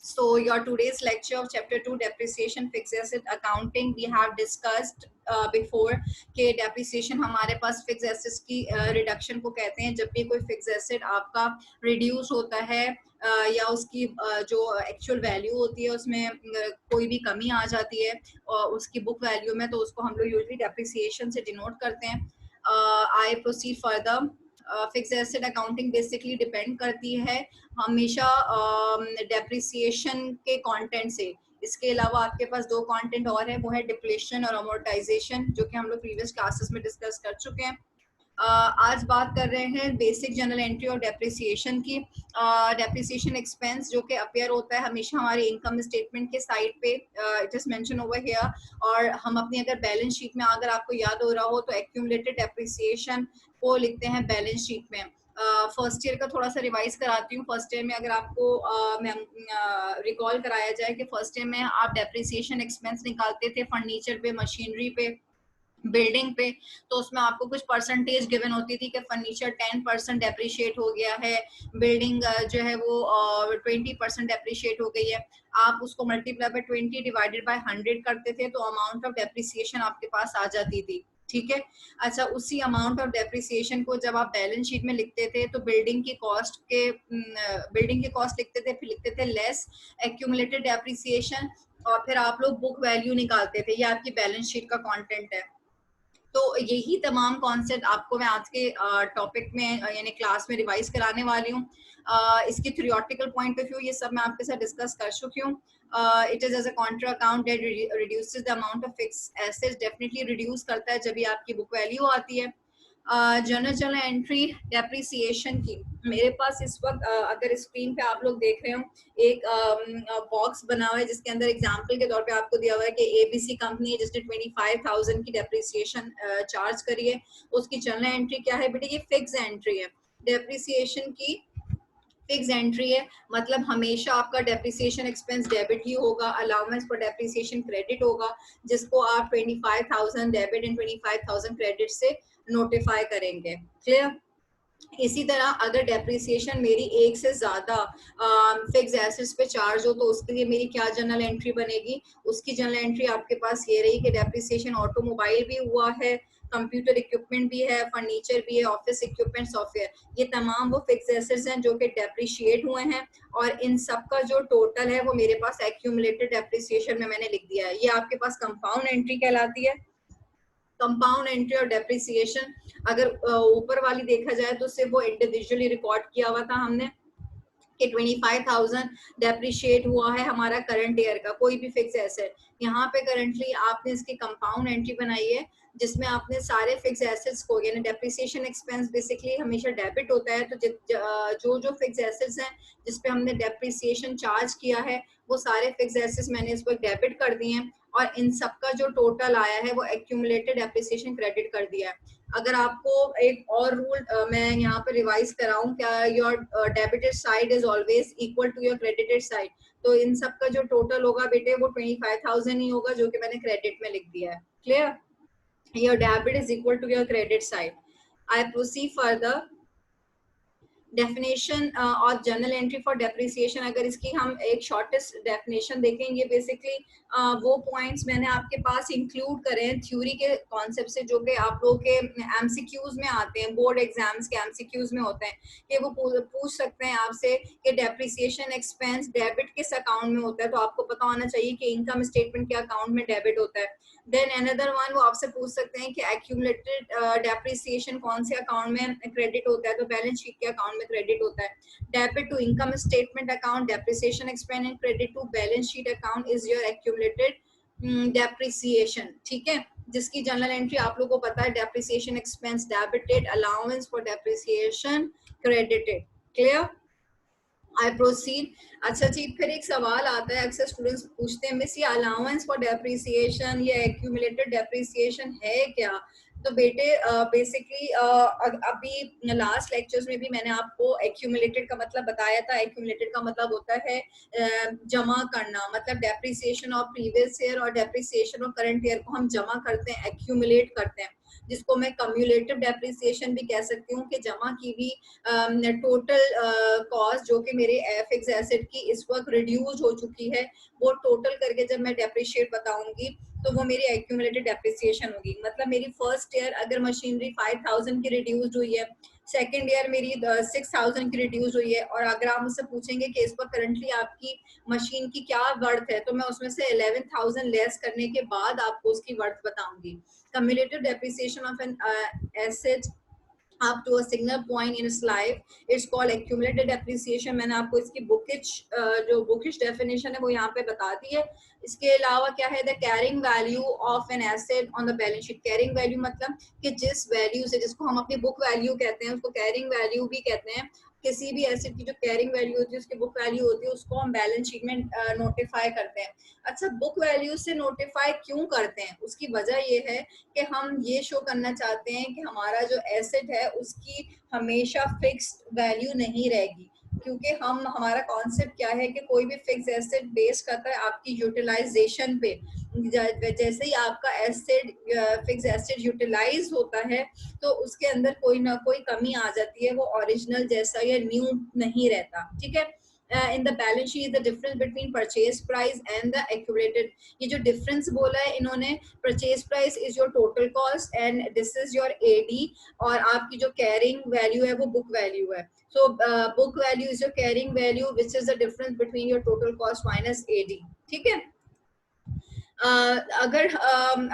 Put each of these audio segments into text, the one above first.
So your today's lecture of chapter 2 depreciation fixed asset accounting, we have discussed before कि depreciation हमारे पास fixed assets की reduction को कहते हैं जब भी कोई fixed asset आपका reduce होता है या उसकी जो actual value होती है उसमें कोई भी कमी आ जाती है और उसकी book value में, तो उसको हम लोग usually depreciation से denote करते हैं. I proceed further. Fix asset accounting basically depend करती है हमेशा डेप्रिसिएशन के कंटेंट से. इसके अलावा आपके पास दो कंटेंट और है, वो है डिप्लेशन और अमोर्टाइजेशन, जो कि हम लोग प्रीवियस क्लासेस में डिस्कस कर चुके हैं. आज बात कर रहे हैं बेसिक जनरल एंट्री और डेप्रिसिएशन की. डेप्रिसिएशन एक्सपेंस जो कि अपेयर होता है हमेशा हमारे इनकम स्टेटमेंट के साइड पे, it is mention over here. और हम अपनी अगर बैलेंस शीट में, अगर आपको याद हो रहा हो तो एक्यूमुलेटेड डेप्रिसिएशन को लिखते हैं बैलेंस शीट में. फर्स्ट ईयर का थोड़ा सा रिवाइज कराती हूँ. फर्स्ट ईयर में अगर आपको रिकॉल कराया जाए कि फर्स्ट ईयर में आप डेप्रिसिएशन एक्सपेंस निकालते थे फर्नीचर पे, मशीनरी पे, बिल्डिंग पे, तो उसमें आपको कुछ परसेंटेज गिवन होती थी कि फर्नीचर 10% डेप्रिशिएट हो गया है, बिल्डिंग जो है वो 20% डेप्रिशिएट हो गई है. आप उसको मल्टीप्लाई बाय 20 डिवाइडेड बाय 100 करते थे तो अमाउंट ऑफ डेप्रिसिएशन आपके पास आ जाती थी. ठीक है. अच्छा, उसी अमाउंट ऑफ डेप्रिसिएशन को जब आप बैलेंस शीट में लिखते थे तो बिल्डिंग की कॉस्ट लिखते थे, फिर लिखते थे लेस एक्यूमुलेटेड डेप्रिसिएशन, और फिर आप लोग बुक वैल्यू निकालते थे. ये आपकी बैलेंस शीट का कंटेंट है. तो यही तमाम कॉन्सेप्ट आपको मैं आज के टॉपिक में यानी क्लास में रिवाइज कराने वाली हूँ. इसकी थ्योरेटिकल पॉइंट ऑफ व्यू ये सब मैं आपके साथ डिस्कस कर चुकी हूँ. It is as a contra account that reduces the amount of fixed assets. Definitely reduce करता है जब भी आपकी बुक वैल्यू आती है. जनरल एंट्री डेप्रिसिएशन की मेरे पास इस वक्त अगर स्क्रीन पे आप लोग देख रहे हो एक बॉक्स बना हुआ है जिसके अंदर एग्जांपल के तौर पे आपको दिया हुआ है कि एबीसी कंपनी है जिसने 25,000 की डेप्रिसिएशन चार्ज करी है. उसकी जनरल एंट्री क्या है बेटे? ये फिक्स एंट्री है. डेप्रिसिएशन की फिक्स एंट्री है, मतलब हमेशा आपका डेप्रिसिएशन एक्सपेंस डेबिट ही होगा, अलाउंस फॉर डेप्रिसिएशन क्रेडिट होगा, जिसको आप 25,000 डेबिट एंड 25,000 क्रेडिट से नोटिफाई करेंगे. क्लियर? इसी तरह अगर डेप्रिसिएशन मेरी एक से ज्यादा फिक्स एसेट्स पे चार्ज हो तो उसके लिए मेरी क्या जनरल एंट्री बनेगी? उसकी जनरल एंट्री आपके पास ये रही कि डेप्रिसिएशन ऑटोमोबाइल भी हुआ है, कंप्यूटर इक्विपमेंट भी है, फर्नीचर भी है, ऑफिस इक्विपमेंट, सॉफ्टवेयर, ये तमाम वो फिक्स एसेट्स हैं जो कि डेप्रिशिएट हुए हैं, और इन सब का जो टोटल है वो मेरे पास एक्यूमुलेटेड डेप्रिसिएशन में मैंने लिख दिया है. ये आपके पास कंपाउंड एंट्री कहलाती है. कंपाउंड एंट्री और डेप्रिसिएशन अगर ऊपर वाली देखा जाए तो सिर्फ वो इंडिविजुअली रिकॉर्ड किया हुआ था हमने कि 25,000 डेप्रिशिएट हुआ है हमारा करंट ईयर का कोई भी फिक्स एसेट. यहाँ पे करंटली आपने इसकी कंपाउंड एंट्री बनाई है जिसमें आपने सारे फिक्स एसेट्स को, यानी डेप्रिसिएशन एक्सपेंस बेसिकली हमेशा डेबिट होता है, तो जो फिक्स एसेट्स हैं जिसपे हमने डेप्रिसिएशन चार्ज किया है वो सारे फिक्स एसेट्स मैंने इस पर डेबिट कर दिए हैं, और इन सब का जो टोटल आया है वो एक्यूमुलेटेड डेप्रिसिएशन क्रेडिट कर दिया है. अगर आपको एक और रूल मैं यहाँ पे रिवाइज कराऊं, क्या your debited side is always equal to your credited side, तो इन सब का जो टोटल होगा बेटे वो 25,000 ही होगा जो कि मैंने क्रेडिट में लिख दिया है. Clear? Your debit is equal to your credit side. I proceed further. Definition और जनरल एंट्री फॉर डेप्रिसिएशन, अगर इसकी हम एक शॉर्टेस्ट डेफिनेशन देखें, ये बेसिकली वो पॉइंट्स मैंने आपके पास इंक्लूड करे हैं थ्योरी के कॉन्सेप्ट से जो कि आप लोगों के एमसीक्यूज में आते हैं, बोर्ड एग्जाम्स के एमसीक्यूज में होते हैं कि वो पूछ सकते हैं आपसे कि डेप्रिसिएशन एक्सपेंस डेबिट किस अकाउंट में होता है, तो आपको पता होना चाहिए कि इनकम स्टेटमेंट के अकाउंट में डेबिट होता है. देन अनदर वन, वो आपसे पूछ सकते हैं कि एक्यूमुलेटेड डेप्रिसिएशन कौन से अकाउंट में क्रेडिट होता है, तो बैलेंस शीट के अकाउंट में क्रेडिट होता है. Debit to income statement account depreciation expense and credit to balance sheet account is your accumulated depreciation. ठीक है, जिसकी जनरल एंट्री आप लोगों को पता है, depreciation expense debited, allowance for depreciation credited. Clear? I proceed. अच्छा जी, फिर एक सवाल आता है, अक्सर स्टूडेंट्स पूछते हैं मिस ये अलाउंस फॉर डेप्रिसिएशन, ये एक्यूमुलेटेड डेप्रिसिएशन है क्या? तो बेटे बेसिकली अभी लास्ट लेक्चर्स में भी मैंने आपको एक्यूमुलेटेड का मतलब बताया था. एक्यूमुलेटेड का मतलब होता है जमा करना, मतलब डेप्रिसिएशन ऑफ प्रीवियस ईयर और डेप्रिसिएशन ऑफ करंट ईयर को हम जमा करते हैं, एक्यूमुलेट करते हैं. जिसको मैं कम्युलेटिव डेप्रिसिएशन भी कह सकती हूँ, कि जमा की हुई टोटल कॉस्ट जो कि मेरे फिक्स एसेट की इस वक्त रिड्यूस हो चुकी है, वो टोटल करके जब मैं डेप्रिशिएट बताऊंगी तो वो मेरी एक्यूमुलेटेड डेप्रिसिएशन होगी। मतलब मेरी फर्स्ट ईयर अगर मशीनरी 5000 की रिड्यूस हुई है, सेकेंड ईयर मेरी 6000 की रिड्यूस हुई है, और अगर आप मुझसे पूछेंगे कि इस पर करंटली आपकी मशीन की क्या वर्थ है, तो मैं उसमें से 11,000 लेस करने के बाद आपको उसकी वर्थ बताऊंगी। Cumulative depreciation of an asset up to a single point in its life, it's called accumulated depreciation। मैंने आपको इसकी बुकिश जो बुकिश डेफिनेशन है वो यहाँ पे बता दी है। इसके अलावा क्या है, the carrying value of an asset on the balance sheet. Carrying value मतलब कि जिस वैल्यू से, जिसको हम अपनी बुक वैल्यू कहते हैं, उसको कैरिंग वैल्यू भी कहते हैं। किसी भी एसेट की जो कैरिंग वैल्यू होती है, उसकी बुक वैल्यू होती है, उसको हम बैलेंस शीट में नोटिफाई करते हैं। अच्छा, बुक वैल्यू से नोटिफाई क्यों करते हैं? उसकी वजह ये है कि हम ये शो करना चाहते हैं कि हमारा जो एसेट है उसकी हमेशा फिक्स्ड वैल्यू नहीं रहेगी, क्योंकि हमारा कॉन्सेप्ट क्या है कि कोई भी फिक्स एसेट बेस करता है आपकी यूटिलाइजेशन पे। जैसे ही आपका एसेट फिक्स एसेट यूटिलाइज होता है तो उसके अंदर कोई ना कोई कमी आ जाती है, वो ओरिजिनल जैसा या न्यू नहीं रहता। ठीक है, in the balance sheet the difference between purchase price and the accumulated. ये जो डिफरेंस बोला है इन्होंने, purchase price is your total cost and this is your AD, और आपकी जो कैरिंग वैल्यू है वो बुक वैल्यू है। So book value is your carrying value which is the difference between your total cost minus AD. ठीक है, अगर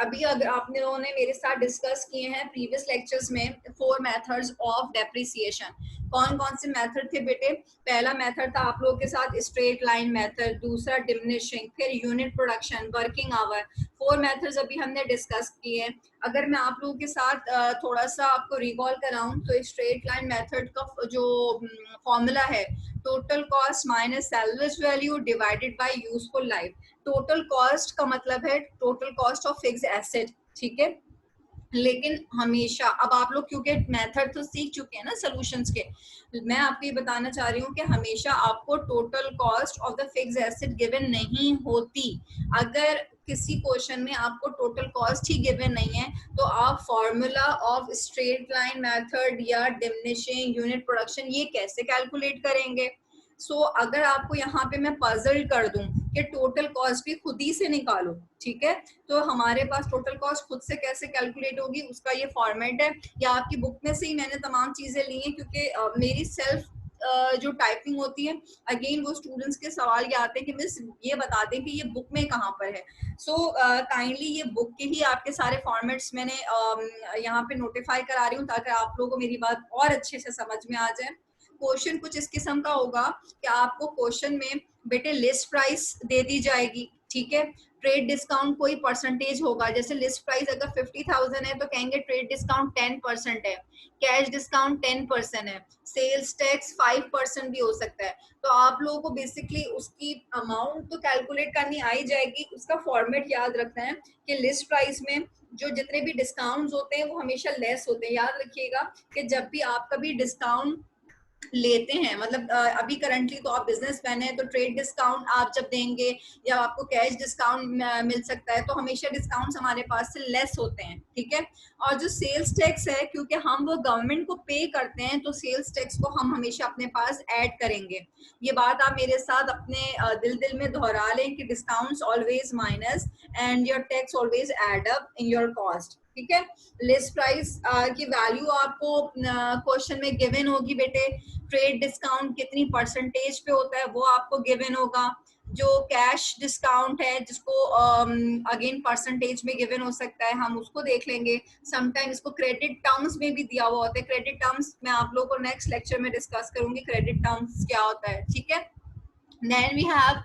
अभी अगर आपने लोगों ने मेरे साथ डिस्कस किए हैं प्रीवियस लेक्चर्स में 4 मेथड्स ऑफ डेप्रिसिएशन। कौन कौन से मेथड थे बेटे? पहला मेथड था आप लोगों के साथ स्ट्रेट लाइन मेथड, दूसरा डिमिनिशिंग, फिर unit production, working hour. 4 methods अभी हमने डिस्कस किए हैं। अगर मैं आप लोगों के साथ थोड़ा सा आपको रिकॉल कराऊं तो स्ट्रेट लाइन मेथड का जो फॉर्मूला है, total cost minus salvage value divided by useful life. Total cost का मतलब है total cost of fix asset. ठीक है, लेकिन हमेशा, अब आप लोग क्योंकि मेथड तो सीख चुके हैं ना सॉल्यूशंस के, मैं आपको ये बताना चाह रही हूँ कि हमेशा आपको total cost of the fix asset given नहीं होती। अगर किसी क्वेश्चन में आपको टोटल कॉस्ट ही गिवन नहीं है तो आप formula of straight line method या डिमिनिशिंग यूनिट प्रोडक्शन ये कैसे कैलकुलेट करेंगे? अगर आपको यहाँ पे मैं पजल कर दूं कि टोटल कॉस्ट भी खुद ही से निकालो, ठीक है, तो हमारे पास टोटल कॉस्ट खुद से कैसे कैलकुलेट होगी उसका ये फॉर्मेट है, या आपकी बुक में से ही मैंने तमाम चीजें ली हैं, क्योंकि मेरी सेल्फ जो टाइपिंग होती है, अगेन वो स्टूडेंट्स के सवाल ये आते हैं कि मिस ये बता दें कि ये बुक में कहाँ पर है। काइंडली ये बुक के ही आपके सारे फॉर्मेट्स मैंने यहाँ पे नोटिफाई करा रही हूँ ताकि आप लोगों को मेरी बात और अच्छे से समझ में आ जाए। क्वेश्चन कुछ इस किस्म का होगा कि आपको क्वेश्चन में बेटे लिस्ट प्राइस दे दी जाएगी, ठीक है, ट्रेड डिस्काउंट कोई परसेंटेज होगा, जैसे लिस्ट प्राइस अगर 50,000 है तो कहेंगे ट्रेड डिस्काउंट 10% है, कैश डिस्काउंट 10% है, सेल्स टैक्स 5% भी हो सकता है। तो आप लोगों को बेसिकली उसकी अमाउंट तो कैलकुलेट करनी आ ही जाएगी, उसका फॉर्मेट याद रखना है कि लिस्ट प्राइस में जो जितने भी डिस्काउंट्स होते हैं वो हमेशा लेस होते हैं। याद रखिएगा कि जब भी आप कभी डिस्काउंट लेते हैं, मतलब अभी करंटली तो आप बिजनेसमैन है तो ट्रेड डिस्काउंट आप जब देंगे या आपको कैश डिस्काउंट मिल सकता है, तो हमेशा डिस्काउंट्स हमारे पास से लेस होते हैं, ठीक है। और जो सेल्स टैक्स है, क्योंकि हम वो गवर्नमेंट को पे करते हैं तो सेल्स टैक्स को हम हमेशा अपने पास ऐड करेंगे। ये बात आप मेरे साथ अपने दिल में दोहरा लें कि discounts always minus and your tax always add up in your cost, ठीक है। लिस्ट प्राइस की वैल्यू आपको क्वेश्चन में गिवन होगी बेटे, ट्रेड डिस्काउंट कितनी परसेंटेज पे होता है वो आपको गिवन होगा, जो कैश डिस्काउंट है जिसको अगेन परसेंटेज में गिवन हो सकता है, हम उसको देख लेंगे। समटाइम इसको क्रेडिट टर्म्स में भी दिया हुआ होता है, क्रेडिट टर्म्स मैं आप लोगों को नेक्स्ट लेक्चर में डिस्कस करूंगी क्रेडिट टर्म्स क्या होता है, ठीक है। Then we have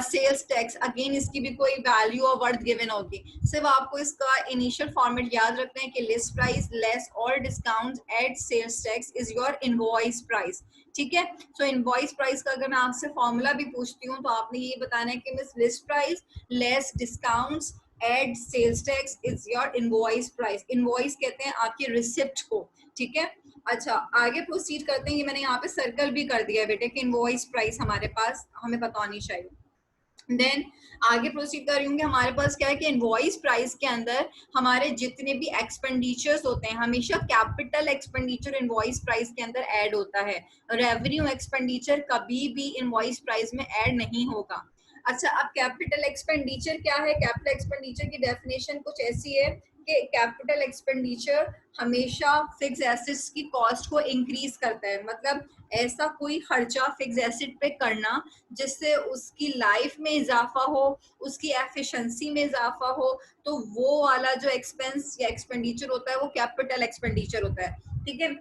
sales tax, again इसकी भी कोई वैल्यू और वर्थ गिवन होगी। सिर्फ आपको इसका इनिशियल फॉर्मेट याद रखना है कि list price less all discount at sales tax is your invoice price, ठीक है। सो इनवॉइस प्राइस का अगर मैं आपसे फॉर्मूला भी पूछती हूँ तो आपने ये बताना है कि miss list price less discounts add sales tax is your invoice price. Invoice कहते हैं आपकी रिसिप्ट को, ठीक है। अच्छा, आगे प्रोसीड करते हैं। ये मैंने यहाँ पे सर्कल भी कर दिया है बेटे कि इनवॉइस प्राइस हमारे पास हमें पता होनी चाहिए। देन आगे प्रोसीड कर रही हूँ कि हमारे पास क्या है कि इनवॉइस प्राइस के अंदर हमारे जितने भी एक्सपेंडिचर्स होते हैं हमेशा कैपिटल एक्सपेंडिचर इनवॉइस प्राइस के अंदर ऐड होता है। रेवेन्यू एक्सपेंडिचर कभी भी इनवॉइस प्राइस में ऐड नहीं होगा। अच्छा, अब कैपिटल एक्सपेंडिचर क्या है? कैपिटल एक्सपेंडिचर की डेफिनेशन कुछ ऐसी है कि कैपिटल एक्सपेंडिचर हमेशा फिक्स एसेट्स की कॉस्ट को इंक्रीज करता है। मतलब ऐसा कोई खर्चा फिक्स एसेट पे करना जिससे उसकी लाइफ में इजाफा हो, उसकी एफिशिएंसी में इजाफा हो, तो वो वाला जो एक्सपेंस या एक्सपेंडिचर होता है वो कैपिटल एक्सपेंडिचर होता है। ठीक है।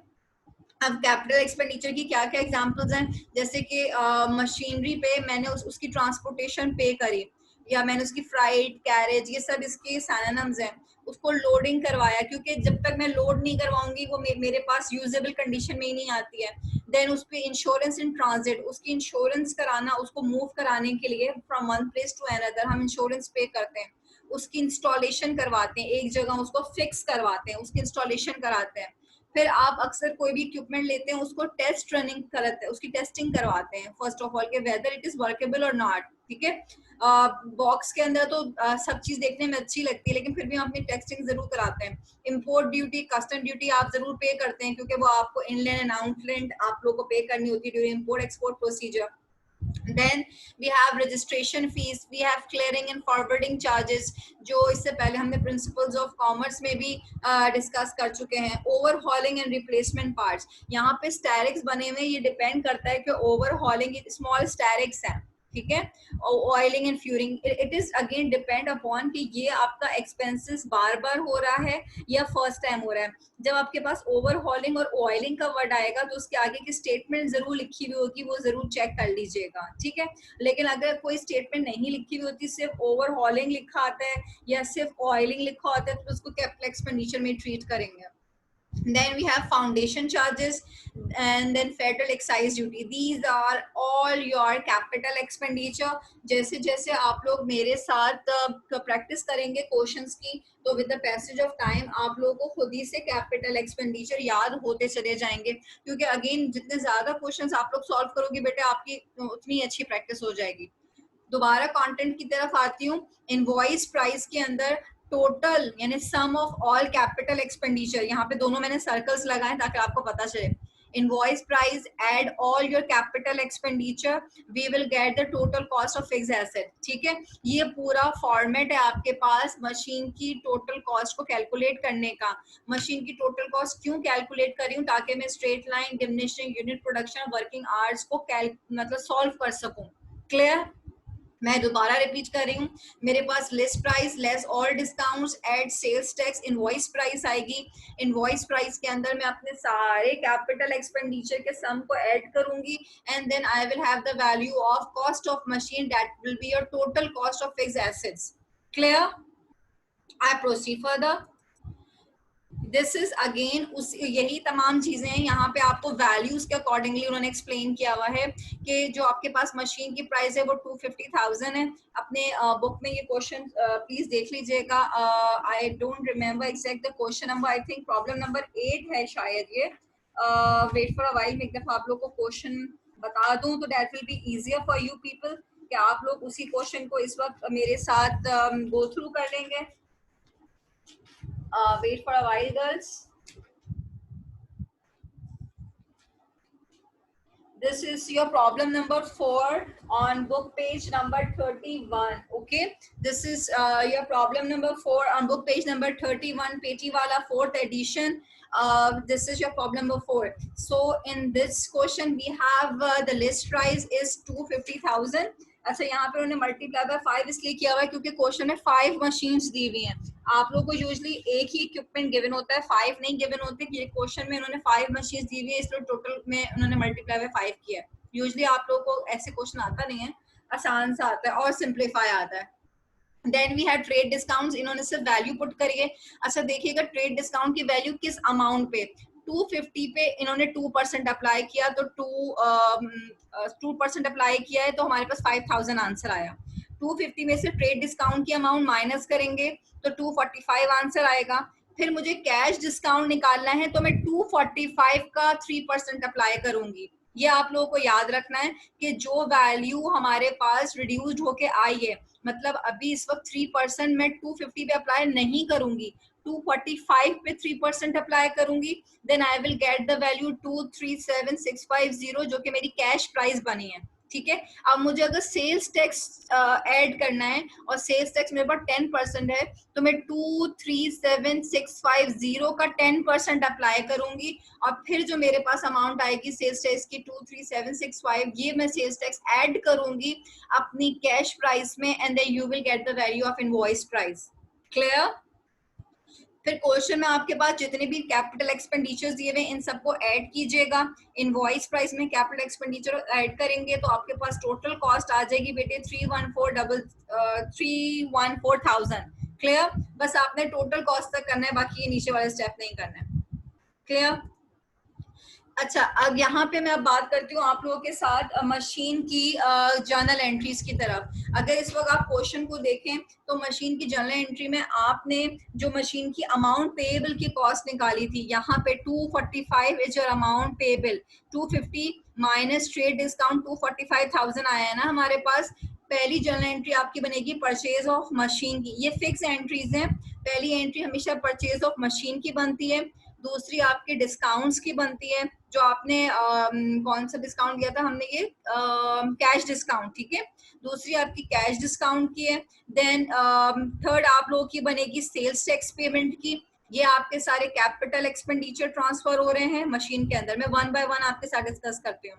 अब कैपिटल एक्सपेंडिचर की क्या क्या एग्जांपल्स हैं? जैसे कि मशीनरी पे मैंने उसकी ट्रांसपोर्टेशन पे करी, या मैंने उसकी फ्राइट कैरेज, ये सब इसके सिनोनिम्स हैं। उसको लोडिंग करवाया, क्योंकि जब तक मैं लोड नहीं करवाऊंगी वो मेरे पास यूजेबल कंडीशन में ही नहीं आती है। देन उस पर इंश्योरेंस इन ट्रांजिट, उसकी इंश्योरेंस कराना, उसको मूव कराने के लिए from one place to another हम इंश्योरेंस पे करते हैं। उसकी इंस्टॉलेशन करवाते हैं, एक जगह उसको फिक्स करवाते हैं, उसकी इंस्टॉलेशन कराते हैं। फिर आप अक्सर कोई भी इक्विपमेंट लेते हैं उसको टेस्ट रनिंग करते हैं, उसकी टेस्टिंग करवाते हैं फर्स्ट ऑफ ऑल के वेदर इट इज वर्केबल और नॉट। ठीक है। बॉक्स के अंदर तो सब चीज देखने में अच्छी लगती है, लेकिन फिर भी हम अपनी टेस्टिंग जरूर कराते हैं। इंपोर्ट ड्यूटी, कस्टम ड्यूटी आप जरूर पे करते हैं, क्योंकि वो आपको इनलैंड एंड आउटलैंड आप लोगों को पे करनी होती है during import export procedure. Then we have registration fees, we have clearing and forwarding charges, जो इससे पहले हमने principles of commerce में भी डिस्कस कर चुके हैं। ओवरहॉलिंग एंड रिप्लेसमेंट पार्ट्स, यहाँ पे स्टैरिक्स बने हुए, ये डिपेंड करता है कि ओवरहॉलिंग स्मॉल स्टैरिक्स हैं। ठीक है। Oiling and furring, it is again depend upon कि ये आपका एक्सपेंसेस बार बार हो रहा है या फर्स्ट टाइम हो रहा है। जब आपके पास ओवरहॉलिंग और ऑयलिंग का वर्ड आएगा तो उसके आगे की स्टेटमेंट जरूर लिखी हुई होगी, वो जरूर चेक कर लीजिएगा। ठीक है। लेकिन अगर कोई स्टेटमेंट नहीं लिखी हुई होती, सिर्फ ओवरहॉलिंग लिखा आता है या सिर्फ ऑयलिंग लिखा होता है, तो उसको कैपिटल एक्सपेंडिचर में ट्रीट करेंगे। Then we have foundation charges and then federal excise duty. These are all your capital expenditure. जैसे जैसे आप लोग मेरे साथ प्रैक्टिस करेंगे क्वेश्चंस की, तो with the passage of time आप लोगों को खुद ही से कैपिटल एक्सपेंडिचर याद होते चले जाएंगे, क्योंकि अगेन जितने ज्यादा क्वेश्चंस आप लोग सॉल्व करोगे बेटे, आपकी उतनी अच्छी प्रैक्टिस हो जाएगी। दोबारा कंटेंट की तरफ आती हूँ। इनवॉइस प्राइस के अंदर टोटल यानी सम ऑफ ऑल कैपिटल एक्सपेंडिचर, यहाँ पे दोनों मैंने सर्कल्स लगाए ताकि आपको पता चले। Invoice price add all your capital expenditure, we will get the total cost of fixed asset. ठीक है। ये पूरा फॉर्मेट है आपके पास मशीन की टोटल कॉस्ट को कैलकुलेट करने का। मशीन की टोटल कॉस्ट क्यों कैलकुलेट कर रही हूँ? ताकि मैं straight line, diminishing unit production, working hours को मतलब सॉल्व कर सकूं। क्लियर? मैं दोबारा रिपीट कर रही हूँ। मेरे पास list price less all discounts add sales tax invoice price आएगी। इनवॉइस प्राइस के अंदर मैं अपने सारे कैपिटल एक्सपेंडिचर के सम को ऐड करूंगी, and then I will have the value of cost of machine, that will be your total cost of fixed assets. Clear? I proceed further. This is again यही तमाम चीजें हैं। यहाँ पे आपको वैल्यूज के अकॉर्डिंगली उन्होंने एक्सप्लेन किया हुआ है कि जो आपके पास मशीन की प्राइस है वो 250,000 है। अपने बुक में ये क्वेश्चन प्लीज देख लीजिएगा। I don't remember exact the question number, I think problem number 8 है शायद ये। वेट फॉर अ व्हाइल, मैं एक दफा आप लोग को क्वेश्चन बता दूं तो that will be easier for you people, कि आप लोग उसी क्वेश्चन को इस वक्त मेरे साथ गो थ्रू कर लेंगे। Wait for a while, girls. This is your problem number 4 on book page number 31. Okay, this is your problem number 4 on book page number 31, Petiwala 4th edition. This is your problem number 4. So in this question we have the list price is 250,000. अच्छा, यहाँ पे उन्होंने multiply by 5 इसलिए किया हुआ है क्योंकि question में 5 मशीन्स दी हुई हैं। आप लोगों को यूजुअली एक ही इक्विपमेंट गिवन होता है, 5 नहीं गिवन होते। ये क्वेश्चन में उन्होंने 5 मशीन्स दी हुई है, इसलिए टोटल में उन्होंने मल्टीप्लाई बाय 5 किया है। यूजुअली आप लोगों को ऐसे क्वेश्चन आता नहीं है, आसान सा आता है और सिंप्लीफाई आता है। Then we have trade discounts, इन्होंने सिर्फ वैल्यू पुट करी है। अच्छा देखिएगा, ट्रेड डिस्काउंट की वैल्यू किस अमाउंट पे? 250 पे इन्होंने 2% अप्लाई किया, तो 2% अप्लाई किया है तो हमारे पास 5,000 आंसर आया। 250 में से ट्रेड डिस्काउंट की अमाउंट माइनस करेंगे तो 245 आंसर आएगा। फिर मुझे कैश डिस्काउंट निकालना है तो मैं 245 का 3% अप्लाई करूंगी। ये आप लोगों को याद रखना है कि जो वैल्यू हमारे पास रिड्यूस्ड होके आई है, मतलब अभी इस वक्त 3% मैं 250 पे अप्लाई नहीं करूंगी, 245 पे 3% अप्लाई करूंगी, then I will get the value 237650 जो कि मेरी कैश प्राइस बनी है। ठीक है, अब मुझे अगर सेल्स टैक्स ऐड करना है और सेल्स टैक्स मेरे पास 10% है, तो मैं 237650 का 10% अप्लाई करूंगी, और फिर जो मेरे पास अमाउंट आएगी सेल्स टैक्स की 23765, ये मैं सेल्स टैक्स ऐड करूंगी अपनी कैश प्राइस में, and then you will get the value of invoice price. Clear? फिर क्वेश्चन में आपके पास जितने भी कैपिटल एक्सपेंडिचर्स दिए हुए इन सबको ऐड कीजिएगा, इनवॉइस प्राइस में कैपिटल एक्सपेंडिचर ऐड करेंगे तो आपके पास टोटल कॉस्ट आ जाएगी बेटे 314,000। क्लियर? बस आपने टोटल कॉस्ट तक करना है, बाकी ये नीचे वाले स्टेप नहीं करना है। क्लियर? अच्छा, अब यहाँ पे मैं अब बात करती हूँ आप लोगों के साथ मशीन की जर्नल एंट्रीज की तरफ। अगर इस वक्त आप क्वेश्चन को देखें तो मशीन की जर्नल एंट्री में आपने जो मशीन की अमाउंट पेएबल की कॉस्ट निकाली थी, यहाँ पे 245 is your amount payable, 250 minus trade discount 245,000 आया है ना हमारे पास। पहली जर्नल एंट्री आपकी बनेगी परचेज ऑफ मशीन की, ये फिक्स एंट्रीज हैं। पहली एंट्री हमेशा परचेज ऑफ मशीन की बनती है, दूसरी आपकी डिस्काउंट्स की बनती है, जो आपने कौन सा डिस्काउंट दिया था हमने, ये कैश डिस्काउंट। ठीक है, दूसरी आपकी कैश डिस्काउंट की है। देन थर्ड आप लोगों की बनेगी सेल्स टैक्स पेमेंट की। ये आपके सारे कैपिटल एक्सपेंडिचर ट्रांसफर हो रहे हैं मशीन के अंदर। मैं वन बाय वन आपके साथ डिस्कस करती हूँ।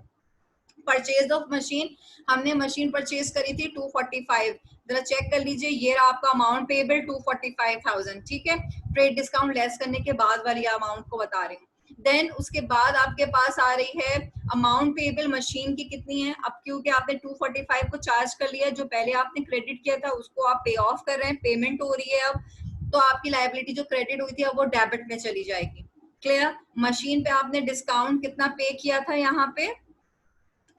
परचेज ऑफ मशीन, हमने मशीन परचेज करी थी 245, जरा चेक कर लीजिए, ये रहा आपका अमाउंट पेएबल 245,000। ठीक है, ट्रेड डिस्काउंट लेस करने के बाद वाली अमाउंट को बता रहे हैं। देन उसके बाद आपके पास आ रही है अमाउंट पेएबल मशीन की कितनी है। अब क्योंकि आपने 245 को चार्ज कर लिया, जो पहले आपने क्रेडिट किया था उसको आप पे ऑफ कर रहे हैं, पेमेंट हो रही है अब, तो आपकी लायबिलिटी जो क्रेडिट हुई थी अब वो डेबिट में चली जाएगी। क्लियर? मशीन पे आपने डिस्काउंट कितना पे किया था, यहाँ पे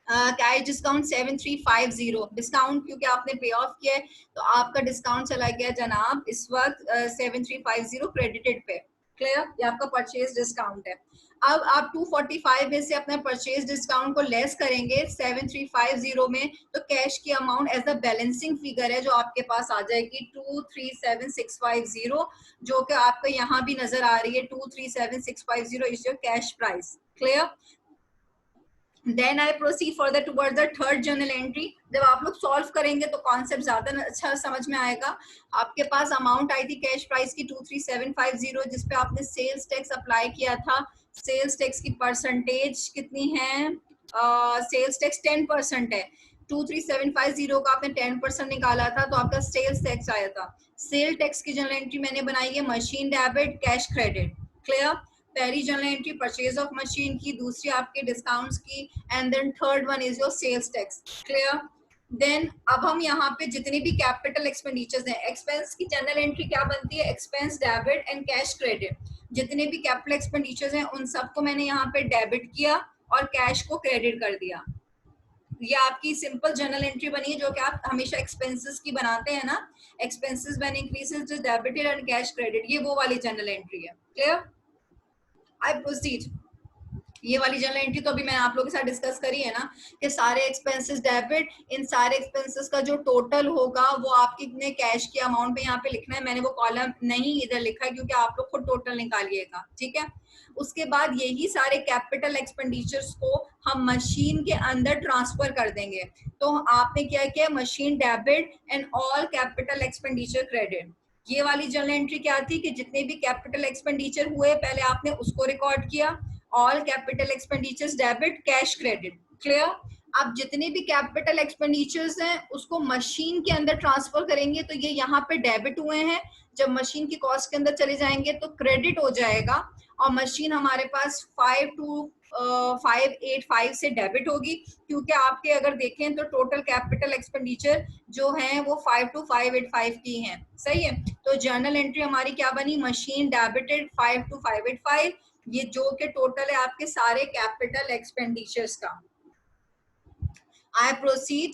कैश डिस्काउंट 7350, डिस्काउंट क्योंकि आपने पे ऑफ किया है तो आपका डिस्काउंट चला गया जनाब इस वक्त 7350 क्रेडिटेड पे। क्लियर? ये आपका परचेज डिस्काउंट है। अब आप 245 में से अपना परचेज डिस्काउंट को लेस करेंगे 7350 में, तो कैश की amount as a balancing figure है जो आपके पास आ जाएगी 237650, जो कि आपको यहाँ भी नजर आ रही है 237650 is your cash price. Clear? Then I proceed further towards the third journal entry. जब आप लोग सॉल्व करेंगे तो कॉन्सेप्ट ज्यादा अच्छा समझ में आएगा। आपके पास अमाउंट आई थी कैश प्राइस की 23750, जिसपे आपने सेल्स टैक्स अप्लाई किया था। सेल्स टैक्स की परसेंटेज कितनी है? सेल्स टैक्स 10% है। 23750 का आपने 10% निकाला था तो आपका सेल्स टैक्स आया था। सेल टैक्स की जर्नल एंट्री मैंने बनाई है machine debit cash credit. Clear? पहली journal entry purchase of machine की, दूसरी आपके डिस्काउंट्स की, and then third one is your sales tax. Clear? Then अब हम यहाँ पे जितने भी कैपिटल एक्सपेंडिचर्स हैं, एक्सपेंस की जर्नल एंट्री क्या बनती है? Expense debit and cash credit. जितने भी कैपिटल एक्सपेंडिचर्स हैं उन सबको मैंने यहाँ पे डेबिट किया और कैश को क्रेडिट कर दिया। ये आपकी सिंपल जर्नल एंट्री बनी है जो कि आप हमेशा एक्सपेंसेस की बनाते हैं ना, expenses when increases debited and cash credit, ये वो वाली जर्नल एंट्री है। क्लियर? I proceed. ये वाली जर्नल एंट्री तो अभी मैंने आप लोगों के साथ डिस्कस करी है ना, कि सारे एक्सपेंसेस डेबिट, इन सारे एक्सपेंसेस का जो टोटल होगा वो आप कितने कैश की अमाउंट पे यहाँ पे लिखना है। मैंने वो कॉलम नहीं इधर लिखा है क्योंकि आप लोग खुद टोटल निकालिएगा। ठीक है, उसके बाद यही सारे कैपिटल एक्सपेंडिचर्स को हम मशीन के अंदर ट्रांसफर कर देंगे। तो आपने क्या किया? Machine debit and all capital expenditure credit. ये वाली जर्नल एंट्री क्या थी कि जितने भी कैपिटल एक्सपेंडिचर हुए पहले आपने उसको रिकॉर्ड किया, all capital expenditures debit cash credit. Clear? आप जितने भी कैपिटल एक्सपेंडिचर्स हैं उसको मशीन के अंदर ट्रांसफर करेंगे तो ये यहाँ पे डेबिट हुए हैं, जब मशीन की कॉस्ट के अंदर चले जाएंगे तो क्रेडिट हो जाएगा, और मशीन हमारे पास 5,585 से डेबिट होगी, क्योंकि आपके अगर देखें तो टोटल कैपिटल एक्सपेंडिचर जो है वो 5,585 की हैं। सही है, तो जर्नल एंट्री हमारी क्या बनी? मशीन डेबिटेड 5,585, ये जो के टोटल है आपके सारे कैपिटल एक्सपेंडिचर्स का। I proceed.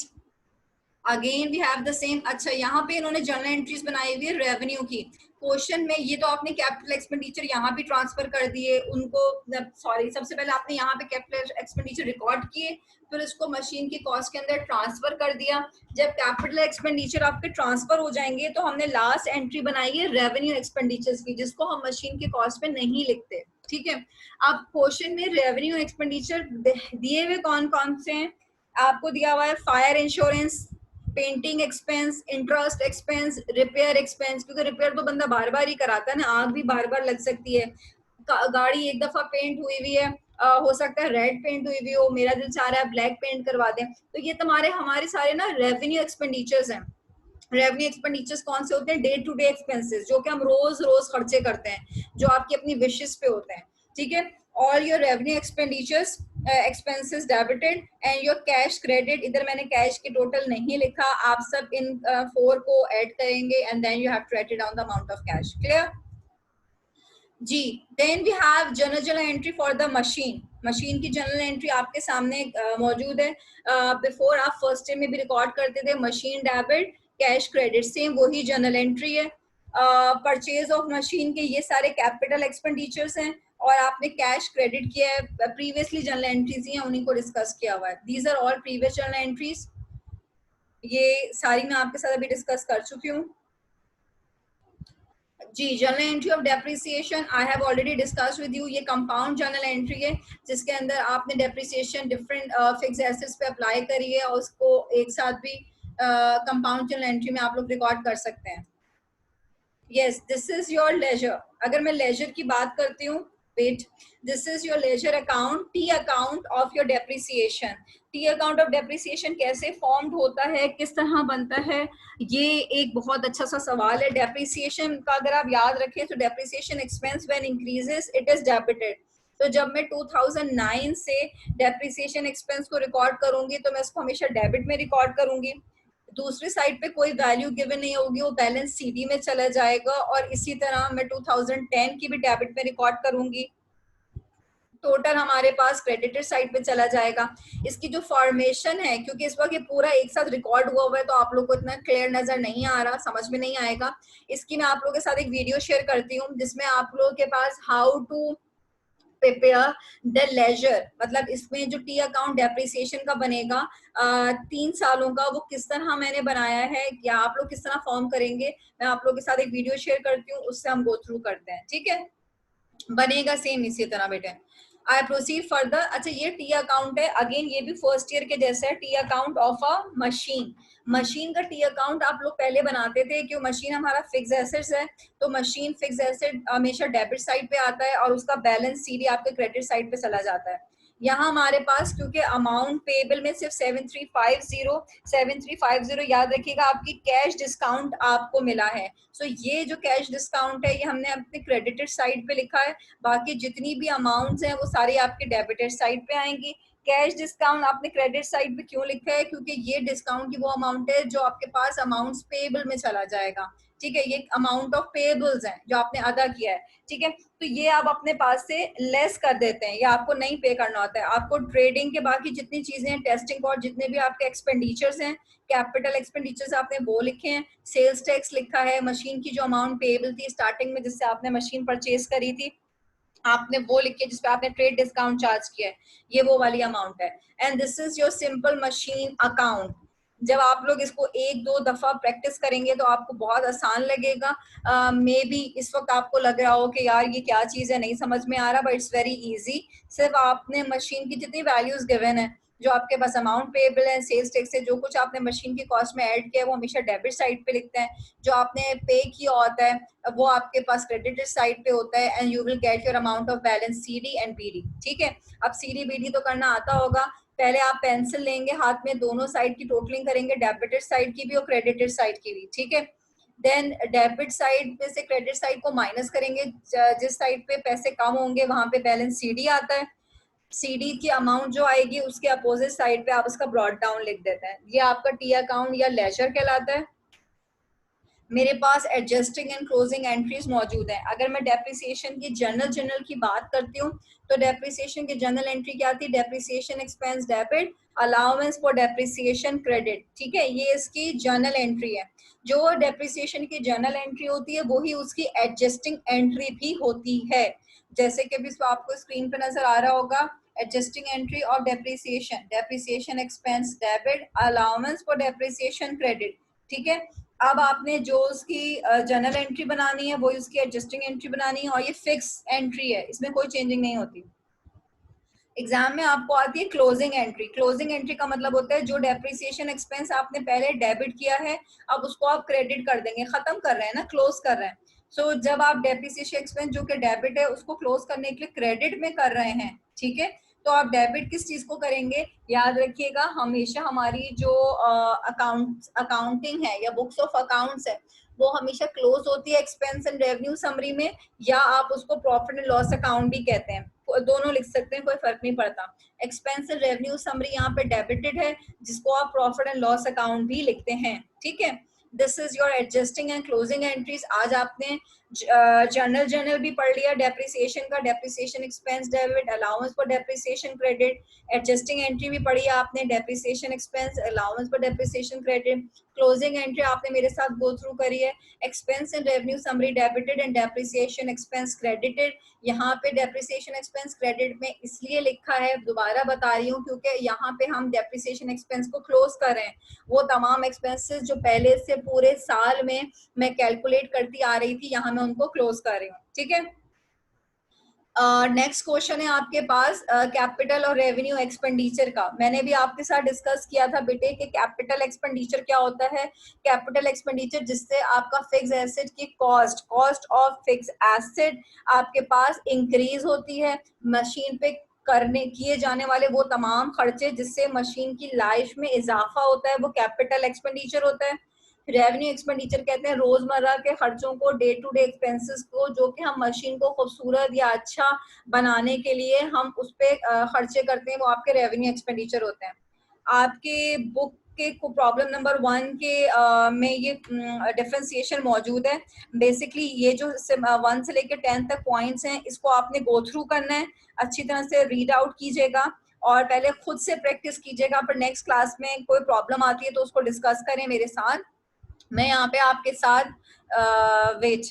Again we have the same. अच्छा, यहाँ पे इन्होंने जर्नल एंट्रीज बनाई हुई है रेवेन्यू की। क्वेश्चन में ये तो आपने कैपिटल एक्सपेंडिचर यहाँ भी ट्रांसफर कर दिए उनको, सॉरी, सबसे पहले आपने यहाँ पे कैपिटल एक्सपेंडिचर रिकॉर्ड किए, फिर उसको मशीन की कॉस्ट के अंदर ट्रांसफर कर दिया। जब कैपिटल एक्सपेंडिचर आपके ट्रांसफर हो जाएंगे तो हमने लास्ट एंट्री बनाई है रेवेन्यू एक्सपेंडिचर्स की, जिसको हम मशीन की कॉस्ट में नहीं लिखते। ठीक है, अब क्वेश्चन में रेवेन्यू एक्सपेंडिचर दिए हुए कौन कौन से हैं? आपको दिया हुआ है fire insurance, painting expense, interest expense, repair expense, क्योंकि रिपेयर तो बंदा बार बार ही कराता है ना, आग भी बार बार लग सकती है। गाड़ी एक दफा पेंट हुई हुई है, हो सकता है रेड पेंट हुई हुई हो, मेरा दिल चाह रहा है ब्लैक पेंट करवा दें। तो ये तुम्हारे हमारे सारे ना रेवेन्यू एक्सपेंडिचर्स हैं। रेवेन्यू एक्सपेंडिचर्स कौन से होते हैं? डे टू डे एक्सपेंसेस, जो कि हम रोज रोज खर्चे करते हैं, जो आपकी अपनी विशेष पे होते हैं। ठीक है, all your revenue expenditures expenses debited and your cash credit. इधर मैंने कैश की टोटल नहीं लिखा, आप सब इन 4 को ऐड करेंगे and then you have to write down the amount of cash. Clear जी? Then we have journal entry for the machine. Machine की जर्नल एंट्री आपके सामने मौजूद है। बिफोर आप फर्स्ट डे में भी रिकॉर्ड करते थे machine debit cash credit, same वही जर्नल एंट्री है। परचेज ऑफ मशीन के ये सारे कैपिटल एक्सपेंडिचर्स हैं और आपने कैश क्रेडिट किया है, प्रीवियसली जर्नल एंट्रीज ही हैं, उन्हीं को डिस्कस किया हुआ है। These are all previous journal entries, ये सारी मैं आपके साथ अभी डिस्कस कर चुकी हूँ। जी, journal entry of depreciation I have already discuss with you. ये कंपाउंड जर्नल एंट्री है जिसके अंदर आपने डेप्रिसिएशन डिफरेंट फिक्स एसेट्स पे अप्लाई करी है और उसको एक साथ भी कंपाउंड जर्नल एंट्री में आप लोग रिकॉर्ड कर सकते हैं। Yes, this is your ledger. अगर मैं लेजर की बात करती हूँ, wait, this is your ledger account, T account of your depreciation. T account of depreciation कैसे फॉर्म्ड होता है, किस तरह बनता है, ये एक बहुत अच्छा सा सवाल है। डेप्रिसिएशन का अगर आप याद रखें तो depreciation expense when increases it is debited. तो जब मैं 2009 से डेप्रिसिएशन एक्सपेंस को रिकॉर्ड करूंगी तो मैं उसको हमेशा डेबिट में रिकॉर्ड करूंगी। दूसरी साइड पे कोई वैल्यू गिवन नहीं होगी, वो बैलेंस सीडी में चला जाएगा। और इसी तरह मैं 2010 की भी डेबिट में रिकॉर्ड करूंगी, टोटल हमारे पास क्रेडिटर साइड पे चला जाएगा। इसकी जो फॉर्मेशन है, क्योंकि इस वक्त ये पूरा एक साथ रिकॉर्ड हुआ है तो आप लोग को इतना क्लियर नजर नहीं आ रहा, समझ में नहीं आएगा। इसकी मैं आप लोगों के साथ एक वीडियो शेयर करती हूँ जिसमें आप लोगों के पास how to prepare the ledger, मतलब इसमें जो टी अकाउंट डेप्रिसिएशन का बनेगा 3 सालों का, वो किस तरह मैंने बनाया है या आप लोग किस तरह फॉर्म करेंगे, मैं आप लोगों के साथ एक वीडियो शेयर करती हूँ, उससे हम गो थ्रू करते हैं। ठीक है, बनेगा सेम इसी तरह बेटे। आई प्रोसीड फर्दर। अच्छा, ये टी अकाउंट है, अगेन ये भी फर्स्ट ईयर के जैसा है, T account of a machine. Machine का टी अकाउंट आप लोग पहले बनाते थे, क्यों? मशीन हमारा फिक्स एसेट्स है, तो मशीन फिक्स एसेट हमेशा डेबिट साइड पे आता है और उसका बैलेंस सीधे आपके क्रेडिट साइड पे चला जाता है। यहाँ हमारे पास क्योंकि अमाउंट पेबल में सिर्फ 7350 याद रखिएगा, आपकी कैश डिस्काउंट आपको मिला है। सो ये जो कैश डिस्काउंट है ये हमने अपने क्रेडिटेड साइड पे लिखा है, बाकी जितनी भी अमाउंट्स हैं वो सारी आपके डेबिटेड साइड पे आएंगी। कैश डिस्काउंट आपने क्रेडिट साइड पे क्यों लिखा है? क्योंकि ये डिस्काउंट की वो अमाउंट है जो आपके पास अमाउंट्स पेबल में चला जाएगा। ठीक है, ये अमाउंट ऑफ पेबल्स हैं जो आपने अदा किया है। ठीक है, तो ये आप अपने पास से लेस कर देते हैं, या आपको नहीं पे करना होता है। आपको ट्रेडिंग के बाकी जितनी चीजें हैं, टेस्टिंग कॉस्ट, जितने भी आपके एक्सपेंडिचर्स हैं, कैपिटल एक्सपेंडिचर्स आपने वो लिखे हैं, सेल्स टैक्स लिखा है, मशीन की जो अमाउंट पेबल थी स्टार्टिंग में जिससे आपने मशीन परचेज करी थी आपने वो लिखे, जिसपे आपने ट्रेड डिस्काउंट चार्ज किया है, ये वो वाली अमाउंट है। And this is your simple machine account. जब आप लोग इसको 1-2 दफा प्रैक्टिस करेंगे तो आपको बहुत आसान लगेगा। मे बी इस वक्त आपको लग रहा हो कि यार ये क्या चीज है, नहीं समझ में आ रहा, बट इट्स वेरी इजी। सिर्फ आपने मशीन की जितनी वैल्यूज गिवन है, जो आपके पास अमाउंट पेबल है, सेल्स टैक्स है, जो कुछ आपने मशीन की कॉस्ट में ऐड किया है वो हमेशा डेबिट साइड पे लिखते हैं। जो आपने पे किया होता है वो आपके पास क्रेडिटेड साइड पे होता है, and you will get your amount of balance CD and BD. ठीक है, अब सीडी बीडी तो करना आता होगा। पहले आप पेंसिल लेंगे हाथ में, दोनों साइड की टोटलिंग करेंगे, डेबिटेड साइड की भी और क्रेडिटेड साइड की भी। ठीक है, देन डेबिट साइड में से क्रेडिट साइड को माइनस करेंगे, जिस साइड पे पैसे कम होंगे वहां पे बैलेंस सीडी आता है। सीडी की अमाउंट जो आएगी उसके अपोजिट साइड पे आप उसका ब्रॉड डाउन लिख देते हैं। ये आपका टी अकाउंट या लेजर कहलाता है। मेरे पास एडजस्टिंग एंड क्लोजिंग एंट्रीज मौजूद हैं। अगर मैं डेप्रिसिएशन की जनरल की बात करती हूँ तो डेप्रिसिएशन की जनरल एंट्री क्या थी? Depreciation expense debit allowance for depreciation credit, ठीक है, ये इसकी जर्नल एंट्री है। जो डेप्रिसिएशन की जर्नल एंट्री होती है वही उसकी एडजस्टिंग एंट्री भी होती है। जैसे कि अभी आपको स्क्रीन पे नजर आ रहा होगा, adjusting entry of depreciation, depreciation expense debit, allowance for depreciation credit, ठीक है। अब आपने जो उसकी जर्नल एंट्री बनानी है वही उसकी एडजस्टिंग एंट्री बनानी है, और ये फिक्स एंट्री है, इसमें कोई चेंजिंग नहीं होती। एग्जाम में आपको आती है क्लोजिंग एंट्री। क्लोजिंग एंट्री का मतलब होता है जो डेप्रिसिएशन एक्सपेंस आपने पहले डेबिट किया है अब उसको आप क्रेडिट कर देंगे, खत्म कर रहे हैं ना, क्लोज कर रहे हैं। सो जब आप डेप्रिसिएशन एक्सपेंस जो कि डेबिट है उसको क्लोज करने के लिए क्रेडिट में कर रहे हैं, ठीक है, तो आप डेबिट किस चीज को करेंगे, याद रखिएगा, हमेशा हमारी जो अकाउंटिंग है या बुक्स ऑफ अकाउंट्स है वो हमेशा क्लोज होती है एक्सपेंस एंड रेवेन्यू समरी में, या आप उसको प्रॉफिट एंड लॉस अकाउंट भी कहते हैं, दोनों लिख सकते हैं, कोई फर्क नहीं पड़ता। एक्सपेंस एंड रेवेन्यू समरी यहाँ पे डेबिटेड है, जिसको आप प्रॉफिट एंड लॉस अकाउंट भी लिखते हैं, ठीक है। This is your adjusting and closing entries. आज आपने जर्नल भी पढ़ लिया डेप्रिसिएशन का, depreciation expense debit, allowance for depreciation credit, adjusting entry भी पढ़ी आपने, depreciation expense, allowance for depreciation credit, closing entry आपने मेरे साथ गो थ्रू करी है, expense and revenue summary debited and depreciation expense credited. यहाँ पे डेप्रिसिएशन एक्सपेंस क्रेडिट में इसलिए लिखा है, दोबारा बता रही हूँ, क्योंकि यहाँ पे हम डेप्रिसिएशन एक्सपेंस को क्लोज कर रहे हैं, वो तमाम एक्सपेंसेस जो पहले से पूरे साल में मैं कैलकुलेट करती आ रही थी यहाँ मैं उनको क्लोज कर रही हूँ, ठीक है। नेक्स्ट क्वेश्चन है आपके पास कैपिटल और रेवेन्यू एक्सपेंडिचर का। मैंने भी आपके साथ डिस्कस किया था बेटे कि कैपिटल एक्सपेंडिचर क्या होता है। कैपिटल एक्सपेंडिचर जिससे आपका फिक्स एसेट की कॉस्ट ऑफ फिक्स एसेट आपके पास इंक्रीज होती है, मशीन पे करने किए जाने वाले वो तमाम खर्चे जिससे मशीन की लाइफ में इजाफा होता है वो कैपिटल एक्सपेंडिचर होता है। रेवेन्यू एक्सपेंडिचर कहते हैं रोजमर्रा के खर्चों को, डे टू डे एक्सपेंसेस को, जो कि हम मशीन को खूबसूरत या अच्छा बनाने के लिए हम उस पर खर्चे करते हैं, वो आपके रेवेन्यू एक्सपेंडिचर होते हैं। आपके बुक के प्रॉब्लम नंबर 1 के में ये डिफरेंशिएशन मौजूद है। बेसिकली ये जो 1 से लेकर 10 तक पॉइंट्स हैं इसको आपने गो थ्रू करना है, अच्छी तरह से रीड आउट कीजिएगा और पहले खुद से प्रैक्टिस कीजिएगा, पर नेक्स्ट क्लास में कोई प्रॉब्लम आती है तो उसको डिस्कस करें मेरे साथ। मैं यहाँ पे आपके साथ वेट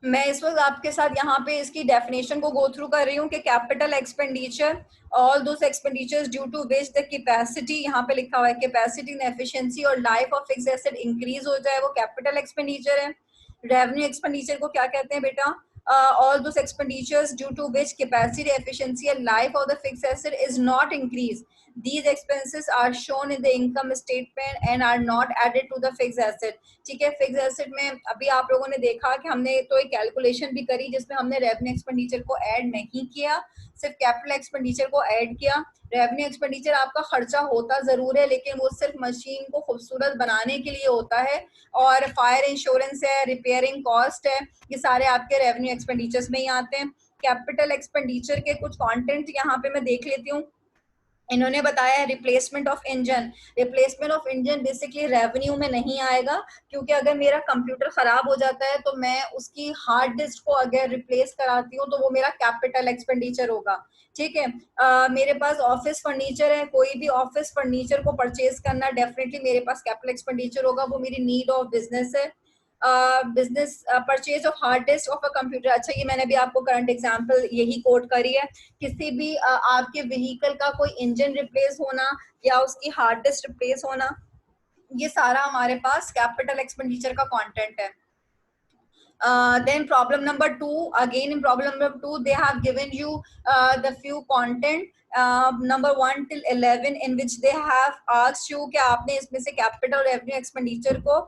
मैं इस वक्त आपके साथ यहाँ पे इसकी डेफिनेशन को गो थ्रू कर रही हूँ कि capital expenditure all those expenditures due to which the capacity, यहाँ पे लिखा हुआ है कैपेसिटी एंड एफिशिएंसी और life of fixed asset increase हो जाए, वो कैपिटल एक्सपेंडिचर है। रेवेन्यू एक्सपेंडिचर को क्या कहते हैं बेटा, all those expenditures due to which capacity, efficiency and life of the fixed asset is not increased. These expenses are shown in the income statement and are not added to the fixed asset. ठीक है, fix asset में अभी आप लोगों ने देखा कि हमने तो एक कैलकुलेशन भी करी जिसमें हमने रेवेन्यू एक्सपेंडिचर को ऐड नहीं किया, सिर्फ कैपिटल एक्सपेंडिचर को ऐड किया। रेवेन्यू एक्सपेंडिचर आपका खर्चा होता जरूर है लेकिन वो सिर्फ मशीन को खूबसूरत बनाने के लिए होता है, और फायर इंश्योरेंस है, रिपेयरिंग कॉस्ट है, ये सारे आपके रेवेन्यू एक्सपेंडिचर्स में ही आते हैं। कैपिटल एक्सपेंडिचर के कुछ कंटेंट यहाँ पे मैं देख लेती हूँ। इन्होंने बताया है replacement of engine. Replacement of engine basically revenue में नहीं आएगा, क्योंकि अगर मेरा कंप्यूटर खराब हो जाता है तो मैं उसकी हार्ड डिस्क को अगर रिप्लेस कराती हूँ तो वो मेरा कैपिटल एक्सपेंडिचर होगा, ठीक है। मेरे पास ऑफिस फर्नीचर है, कोई भी ऑफिस फर्नीचर को परचेज करना डेफिनेटली मेरे पास कैपिटल एक्सपेंडिचर होगा, वो मेरी नीड ऑफ बिजनेस है। Business purchase of hard disk of a computer, अच्छा ये मैंने भी आपको करंट एग्जांपल यही कोट करी है। किसी भी आपके व्हीकल का कोई इंजन रिप्लेस होना या उसकी हार्ड डिस्क रिप्लेस होना, ये सारा हमारे पास कैपिटल एक्सपेंडिचर का कंटेंट है। Then problem number 2, again in problem number 2 they have given you the few content number 1 till 11 in which they have asked you कि आपने इसमें से कैपिटल रेवेन्यू एक्सपेंडिचर को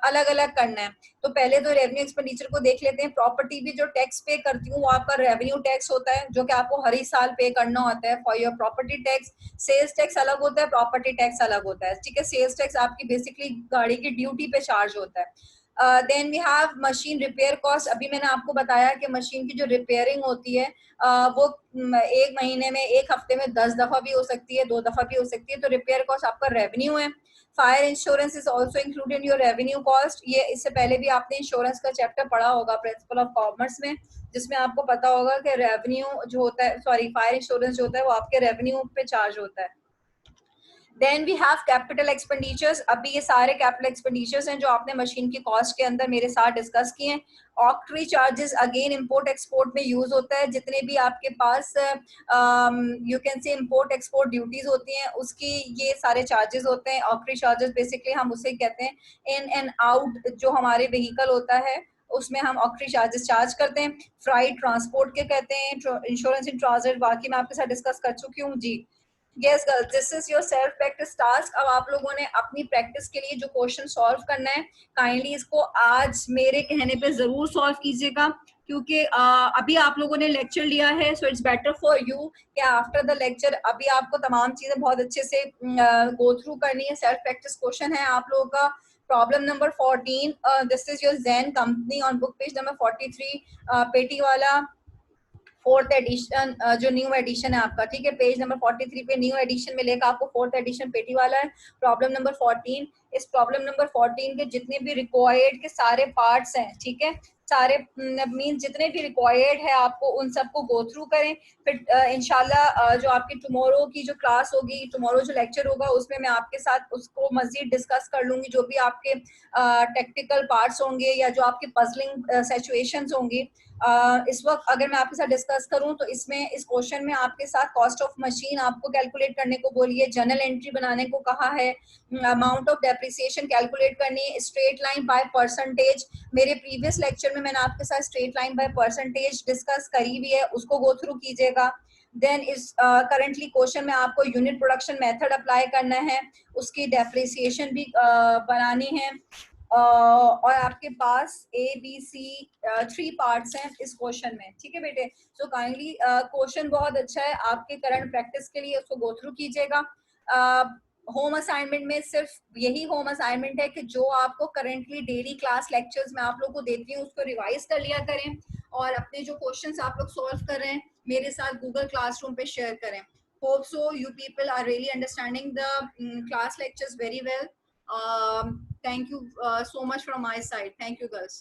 अलग अलग करना है। तो पहले तो रेवेन्यू एक्सपेंडिचर को देख लेते हैं। प्रॉपर्टी भी जो टैक्स पे करती हूँ वो आपका रेवेन्यू टैक्स होता है जो कि आपको हर ही साल पे करना होता है for your property tax. Sales tax अलग होता है, प्रॉपर्टी टैक्स अलग होता है, ठीक है। सेल्स टैक्स आपकी बेसिकली गाड़ी की ड्यूटी पे चार्ज होता है। Then we have machine repair cost. अभी मैंने आपको बताया कि मशीन की जो रिपेयरिंग होती है वो एक महीने में, एक हफ्ते में 10 दफा भी हो सकती है, 2 दफा भी हो सकती है, तो रिपेयर कॉस्ट आपका रेवेन्यू है। Fire insurance is also included in your revenue cost. ये इससे पहले भी आपने इंश्योरेंस का चैप्टर पढ़ा होगा प्रिंसिपल ऑफ कॉमर्स में। जिसमें आपको पता होगा कि रेवेन्यू जो होता है, सॉरी फायर इंश्योरेंस जो होता है वो आपके रेवेन्यू पे चार्ज होता है। Then we have capital expenditures. अभी ये सारे कैपिटल एक्सपेंडिचर्स हैं जो आपने मशीन की कॉस्ट के अंदर मेरे साथ डिस्कस किए हैं। Octroi charges again import export में यूज होता है। जितने भी आपके पास you can say import export duties होती हैं उसकी ये सारे चार्जेस होते हैं। ऑक्ट्री चार्जेस बेसिकली हम उसे कहते हैं इन एंड आउट जो हमारे व्हीकल होता है उसमें हम ऑक्ट्री चार्जेस चार्ज करते हैं। फ्राइट ट्रांसपोर्ट के कहते हैं। इंश्योरेंस इन ट्रांजिट बाकी मैं आपके साथ डिस्कस कर चुकी हूँ जी। Yes girl, this is your self practice task. अब आप लोगों ने अपनी प्रैक्टिस के लिए जो क्वेश्चन सॉल्व करना है काइंडली इसको आज मेरे कहने पे जरूर सॉल्व कीजिएगा, क्योंकि अभी आप लोगों ने लेक्चर लिया है, so it's better for you कि आफ्टर द लेक्चर अभी आपको तमाम चीजें बहुत अच्छे से गो थ्रू करनी है। सेल्फ प्रैक्टिस क्वेश्चन है आप लोगों का। Problem number 14, this is your Jain company on book page number 43, पेटी वाला 4th एडिशन जो न्यू एडिशन है आपका, ठीक है। पेज नंबर 43 पे न्यू एडिशन में लेकर आपको 4th एडिशन पेटी वाला है। प्रॉब्लम नंबर 14, इस प्रॉब्लम नंबर 14 के जितने भी रिक्वायर्ड के सारे पार्ट्स हैं, ठीक है, सारे मीन जितने भी रिक्वायर्ड है आपको उन सबको गो थ्रू करें। फिर इंशाल्लाह जो आपकी टुमारो की जो क्लास होगी, टुमारो जो लेक्चर होगा उसमें मैं आपके साथ उसको मजीद डिस्कस कर लूंगी। जो भी आपके टेक्निकल पार्ट्स होंगे या जो आपके पजलिंग सिचुएशंस होंगी इस वक्त अगर मैं आपके साथ डिस्कस करूं तो इसमें इस क्वेश्चन में आपके साथ कॉस्ट ऑफ मशीन आपको कैलकुलेट करने को बोली है, जर्नल एंट्री बनाने को कहा है, अमाउंट ऑफ डेप्रिसिएशन कैलकुलेट करनी है, स्ट्रेट लाइन बाय परसेंटेज। मेरे प्रीवियस लेक्चर में मैंने आपके साथ straight line by percentage discuss करी हुई है, उसको गो थ्रू कीजिएगा। देन इस करंटली क्वेश्चन में आपको यूनिट प्रोडक्शन मेथड अप्लाई करना है, उसकी डेप्रिसिएशन भी बनानी है। और आपके पास ABC 3 पार्ट्स हैं इस क्वेश्चन में, ठीक है बेटे। सो काइंडली क्वेश्चन बहुत अच्छा है आपके करंट प्रैक्टिस के लिए, उसको गो थ्रू कीजिएगा। होम असाइनमेंट में सिर्फ यही होम असाइनमेंट है कि जो आपको करंटली डेली क्लास लेक्चर्स में आप लोग को देती हूँ उसको रिवाइज कर लिया करें, और अपने जो क्वेश्चंस आप लोग सॉल्व कर रहे हैं मेरे साथ गूगल क्लासरूम पे शेयर करें। Hope so you people are really understanding the class lectures very well. Thank you so much from my side. Thank you girls.